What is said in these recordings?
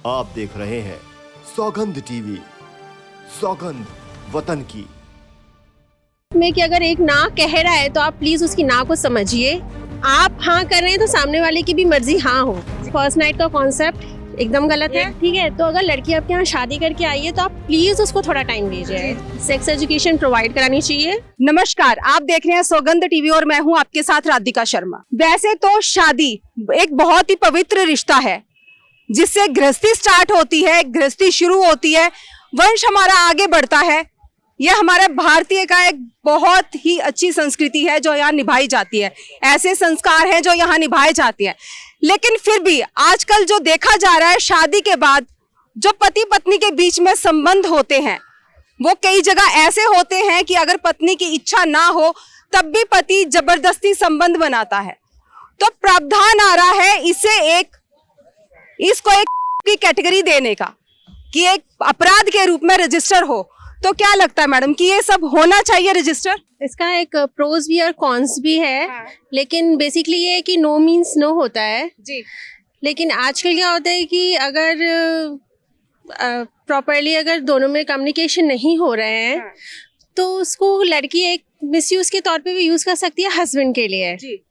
आप देख रहे हैं सौगंध टीवी, सौगंध वतन की। में कि अगर एक ना कह रहा है तो आप प्लीज उसकी ना को समझिए। आप हाँ कर रहे हैं तो सामने वाले की भी मर्जी हाँ हो। फर्स्ट नाइट का कॉन्सेप्ट एकदम गलत है, ठीक है। तो अगर लड़की आपके यहाँ शादी करके आई है तो आप प्लीज उसको थोड़ा टाइम दीजिए। सेक्स एजुकेशन प्रोवाइड करानी चाहिए। नमस्कार, आप देख रहे हैं सौगंध टीवी और मैं हूं आपके साथ राधिका शर्मा। वैसे तो शादी एक बहुत ही पवित्र रिश्ता है जिससे गृहस्थी स्टार्ट होती है, गृहस्थी शुरू होती है, वंश हमारा आगे बढ़ता है। यह हमारे भारतीय का एक बहुत ही अच्छी संस्कृति है जो यहाँ निभाई जाती है। ऐसे संस्कार हैं जो यहाँ निभाए जाते हैं। लेकिन फिर भी आजकल जो देखा जा रहा है, शादी के बाद जो पति पत्नी के बीच में संबंध होते हैं वो कई जगह ऐसे होते हैं कि अगर पत्नी की इच्छा ना हो तब भी पति जबरदस्ती संबंध बनाता है। तो प्रावधान आ रहा है इसको एक की कैटेगरी देने का कि एक अपराध के रूप में रजिस्टर हो। तो क्या लगता है मैडम कि ये सब होना चाहिए रजिस्टर? इसका एक प्रोज भी और कॉन्स भी है। लेकिन बेसिकली ये है कि नो मीन्स नो होता है जी। लेकिन आजकल क्या होता है कि अगर प्रॉपरली अगर दोनों में कम्युनिकेशन नहीं हो रहे हैं तो उसको लड़की एक मिसयूज के तौर पे भी यूज कर सकती है हस्बैंड के लिए जी।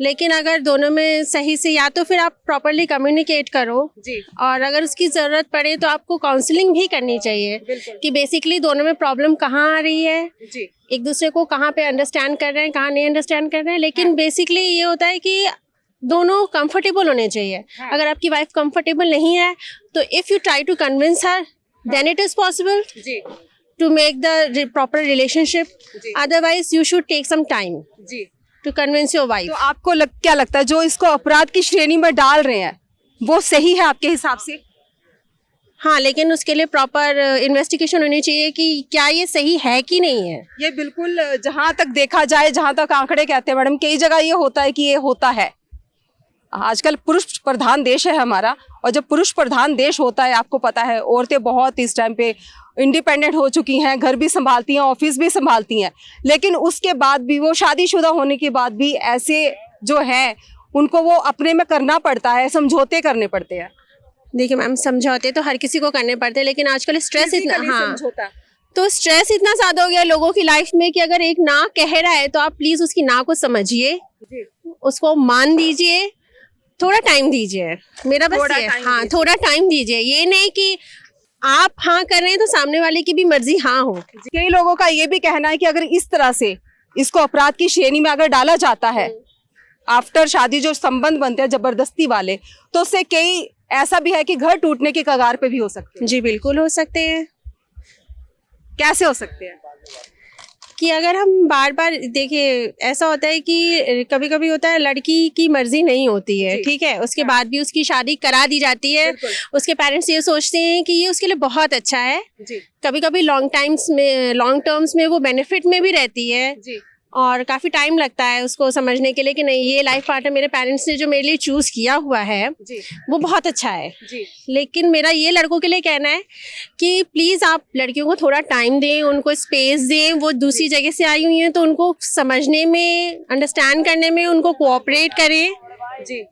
लेकिन अगर दोनों में सही से या तो फिर आप प्रॉपरली कम्युनिकेट करो जी। और अगर उसकी ज़रूरत पड़े तो आपको काउंसलिंग भी करनी चाहिए कि बेसिकली दोनों में प्रॉब्लम कहाँ आ रही है जी। एक दूसरे को कहाँ पे अंडरस्टैंड कर रहे हैं, कहाँ नहीं अंडरस्टैंड कर रहे हैं। लेकिन बेसिकली ये होता है कि दोनों कंफर्टेबल होने चाहिए। अगर आपकी वाइफ कंफर्टेबल नहीं है तो if you try to convince her then it is possible to make the proper relationship. Otherwise you should take some time ji to convince your wife. तो आपको क्या लगता है जो इसको अपराध की श्रेणी में डाल रहे हैं वो सही है आपके हिसाब से? हाँ, लेकिन उसके लिए प्रॉपर इन्वेस्टिगेशन होनी चाहिए कि क्या ये सही है कि नहीं है। ये बिल्कुल जहां तक देखा जाए, जहां तक आंकड़े कहते हैं मैडम, कई जगह ये होता है कि ये होता है। आजकल पुरुष प्रधान देश है हमारा, और जब पुरुष प्रधान देश होता है आपको पता है औरतें बहुत इस टाइम पे इंडिपेंडेंट हो चुकी हैं, घर भी संभालती हैं, ऑफिस भी संभालती हैं। लेकिन उसके बाद भी वो शादीशुदा होने के बाद भी ऐसे जो है उनको वो अपने में करना पड़ता है, समझौते करने पड़ते हैं। देखिए मैम, समझौते तो हर किसी को करने पड़ते हैं, लेकिन आजकल स्ट्रेस इतना तो स्ट्रेस इतना ज्यादा हो गया लोगों की लाइफ में कि अगर एक ना कह रहा है तो आप प्लीज उसकी ना को समझिए, उसको मान दीजिए, थोड़ा टाइम दीजिए। मेरा बस ये हाँ, थोड़ा टाइम दीजिए। ये नहीं कि आप हाँ कर रहे हैं तो सामने वाले की भी मर्जी हाँ हो। कई लोगों का ये भी कहना है कि अगर इस तरह से इसको अपराध की श्रेणी में अगर डाला जाता है, आफ्टर शादी जो संबंध बनते हैं जबरदस्ती वाले, तो उससे कई ऐसा भी है कि घर टूटने के कगार पे भी हो सकते हैं। जी बिल्कुल हो सकते हैं। कैसे हो सकते हैं? कि अगर हम बार बार देखिए, ऐसा होता है कि कभी कभी होता है लड़की की मर्जी नहीं होती है, ठीक है, उसके बाद भी उसकी शादी करा दी जाती है। उसके पेरेंट्स ये सोचते हैं कि ये उसके लिए बहुत अच्छा है। कभी कभी लॉन्ग टर्म्स में वो बेनिफिट में भी रहती है और काफ़ी टाइम लगता है उसको समझने के लिए कि नहीं, ये लाइफ पार्टनर मेरे पेरेंट्स ने जो मेरे लिए चूज़ किया हुआ है वो बहुत अच्छा है। लेकिन मेरा ये लड़कों के लिए कहना है कि प्लीज़ आप लड़कियों को थोड़ा टाइम दें, उनको स्पेस दें। वो दूसरी जगह से आई हुई हैं तो उनको समझने में, अंडरस्टैंड करने में उनको कोऑपरेट करें जी,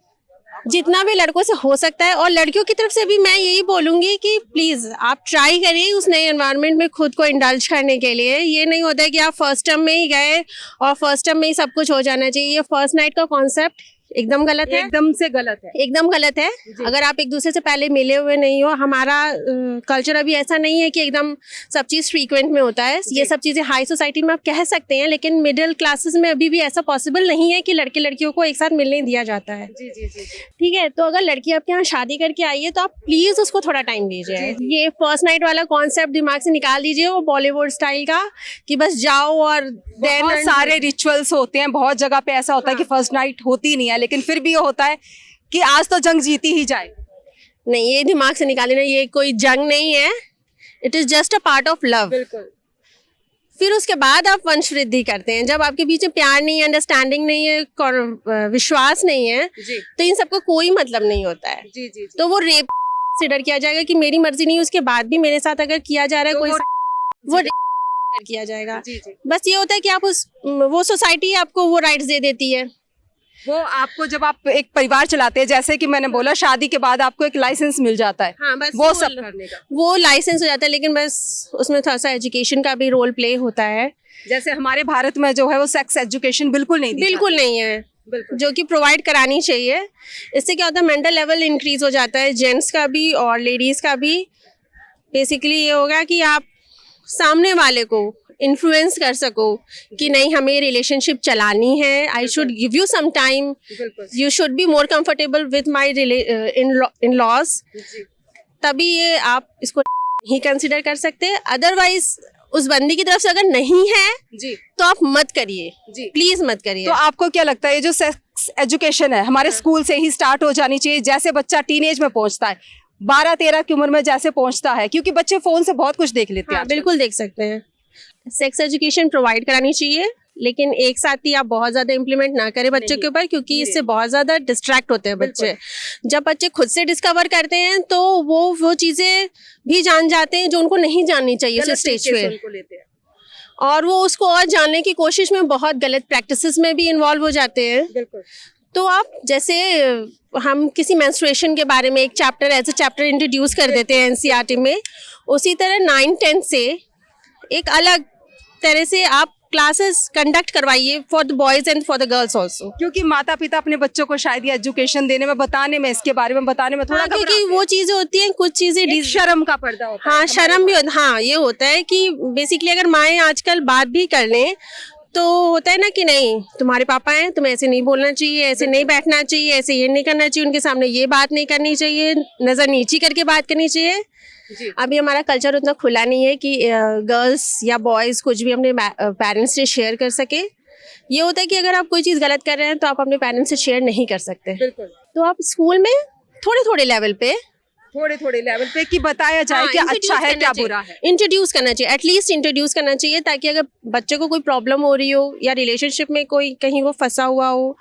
जितना भी लड़कों से हो सकता है। और लड़कियों की तरफ से भी मैं यही बोलूँगी कि प्लीज़ आप ट्राई करें उस नए एनवायरनमेंट में खुद को इंडल्ज करने के लिए। ये नहीं होता है कि आप फर्स्ट टर्म में ही गए और फर्स्ट टर्म में ही सब कुछ हो जाना चाहिए। ये फर्स्ट नाइट का कॉन्सेप्ट एकदम गलत है, एकदम से गलत है, एकदम गलत है। अगर आप एक दूसरे से पहले मिले हुए नहीं हो, हमारा कल्चर अभी ऐसा नहीं है कि एकदम सब चीज़ फ्रीक्वेंट में होता है। ये सब चीज़ें हाई सोसाइटी में आप कह सकते हैं, लेकिन मिडिल क्लासेस में अभी भी ऐसा पॉसिबल नहीं है कि लड़के लड़कियों को एक साथ मिलने दिया जाता है। ठीक है, तो अगर लड़की आपके यहाँ शादी करके आई है तो आप प्लीज़ उसको थोड़ा टाइम दीजिए। ये फर्स्ट नाइट वाला कॉन्सेप्ट दिमाग से निकाल दीजिए, वो बॉलीवुड स्टाइल का कि बस जाओ और बहुत सारे रिचुअल्स होते हैं। बहुत जगह पे ऐसा होता है कि फर्स्ट नाइट होती नहीं है, लेकिन फिर भी ये होता है कि आज तो जंग जीती ही जाए। नहीं, ये दिमाग से निकाल लेना, ये कोई जंग नहीं है। It is just a part of love. बिल्कुल। फिर उसके बाद आप वंश वृद्धि करते हैं। जब आपके बीच में प्यार नहीं है, अंडरस्टैंडिंग नहीं है, विश्वास नहीं है, तो इन सबका कोई मतलब नहीं होता है। जी। तो वो रेप कंसीडर किया जाएगा कि मेरी मर्जी नहीं, उसके बाद भी मेरे साथ अगर किया जा रहा है कोई, वो किया जाएगा। बस ये होता है कि आप वो सोसाइटी आपको वो राइट्स दे देती है वो आपको जब आप एक परिवार चलाते हैं, जैसे कि मैंने बोला, शादी के बाद आपको एक लाइसेंस मिल जाता है, हाँ बस वो सब करने का। वो लाइसेंस हो जाता है, लेकिन बस उसमें थोड़ा सा एजुकेशन का भी रोल प्ले होता है। जैसे हमारे भारत में जो है वो सेक्स एजुकेशन बिल्कुल नहीं दी बिल्कुल नहीं है, बिल्कुल। जो कि प्रोवाइड करानी चाहिए। इससे क्या होता है, मेंटल लेवल इंक्रीज हो जाता है, जेंट्स का भी और लेडीज का भी। बेसिकली ये होगा कि आप सामने वाले को इन्फ्लुएंस कर सको कि नहीं, हमें रिलेशनशिप चलानी है, I should give you some time, you should be more comfortable with my in laws. तभी ये आप इसको ही कंसिडर कर सकते हैं। अदरवाइज उस बंदी की तरफ से अगर नहीं है जी तो आप मत करिए जी, प्लीज मत करिए। तो आपको क्या लगता है, ये जो सेक्स एजुकेशन है हमारे स्कूल से ही स्टार्ट हो जानी चाहिए? जैसे बच्चा टीनेज में पहुंचता है, 12-13 की उम्र में जैसे पहुंचता है, क्योंकि बच्चे फोन से बहुत कुछ देख लेते हैं। हाँ, बिल्कुल देख सकते हैं। सेक्स एजुकेशन प्रोवाइड करानी चाहिए, लेकिन एक साथ ही आप बहुत ज्यादा इम्प्लीमेंट ना करें बच्चों के ऊपर, क्योंकि इससे बहुत ज्यादा डिस्ट्रैक्ट होते हैं बच्चे। जब बच्चे खुद से डिस्कवर करते हैं तो वो चीजें भी जान जाते हैं जो उनको नहीं जाननी चाहिए उस स्टेज पे, और वो उसको और जानने की कोशिश में बहुत गलत प्रैक्टिसेस में भी इन्वॉल्व हो जाते हैं। तो आप जैसे हम किसी मेंस्ट्रुएशन के बारे में एक chapter as a chapter introduce कर देते हैं एनसीईआरटी में, उसी तरह 9-10 से एक अलग तरह से आप क्लासेस कंडक्ट करवाइए for the boys and for the girls also. क्योंकि माता पिता अपने बच्चों को शायद ये एजुकेशन देने में, बताने में, इसके बारे में बताने में थोड़ा क्योंकि वो चीजें होती हैं, कुछ चीजें शर्म का पर्दा होता है। हाँ, शर्म भी होता, हाँ ये होता है कि बेसिकली अगर माएँ आजकल बात भी कर लें तो होता है ना कि नहीं, तुम्हारे पापा हैं, तुम्हें ऐसे नहीं बोलना चाहिए, ऐसे नहीं बैठना चाहिए, ऐसे ये नहीं करना चाहिए, उनके सामने ये बात नहीं करनी चाहिए, नजर नीची करके बात करनी चाहिए। अभी हमारा कल्चर उतना खुला नहीं है कि गर्ल्स या बॉयज कुछ भी अपने पेरेंट्स से शेयर कर सके। ये होता है कि अगर आप कोई चीज़ गलत कर रहे हैं तो आप अपने पेरेंट्स से शेयर नहीं कर सकते। तो आप स्कूल में थोड़े लेवल पे कि बताया जाए क्या अच्छा है क्या बुरा है, इंट्रोड्यूस करना चाहिए, एटलीस्ट इंट्रोड्यूस करना चाहिए, ताकि अगर बच्चे को कोई प्रॉब्लम हो रही हो या रिलेशनशिप में कोई कहीं वो फंसा हुआ हो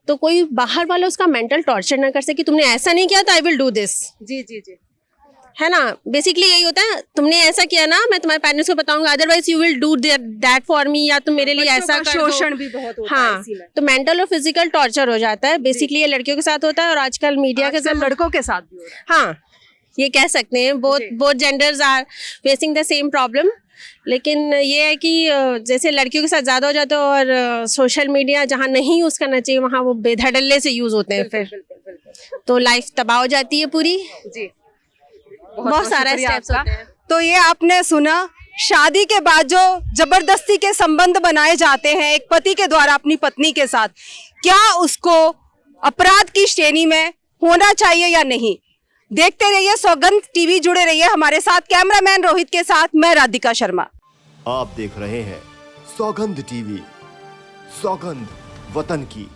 तो कोई बाहर वाला उसका मेंटल टॉर्चर ना कर सके, तुमने ऐसा नहीं किया तो आई विल डू दिस। जी है ना, बेसिकली यही होता है, तुमने ऐसा किया ना, मैं तुम्हारे पेरेंट्स को बताऊंगा, otherwise you will do that for me, या तुम मेरे लिए ऐसा कर दो। शोषण भी बहुत होता है इसी में। तो मेंटल और फिजिकल टॉर्चर हो जाता है। बेसिकली ये लड़कियों के साथ होता है और आजकल मीडिया के साथ लड़कों के साथ भी होता है। हाँ, ये कह सकते हैं both genders are facing the same problem. लेकिन ये है कि जैसे लड़कियों के साथ ज़्यादा हो जाता है, और सोशल मीडिया जहाँ नहीं यूज़ करना चाहिए वहाँ वो बेधड़ल्ले से यूज़ होते हैं, फिर तो लाइफ तबाह हो जाती है पूरी। जी, बहुत सारा स्टेप्स होते हैं। तो ये आपने सुना, शादी के बाद जो जबरदस्ती के संबंध बनाए जाते हैं एक पति के द्वारा अपनी पत्नी के साथ, क्या उसको अपराध की श्रेणी में होना चाहिए या नहीं? देखते रहिए सौगंध टीवी, जुड़े रहिए हमारे साथ। कैमरामैन रोहित के साथ मैं राधिका शर्मा। आप देख रहे हैं सौगंध टीवी, सौगंध वतन की।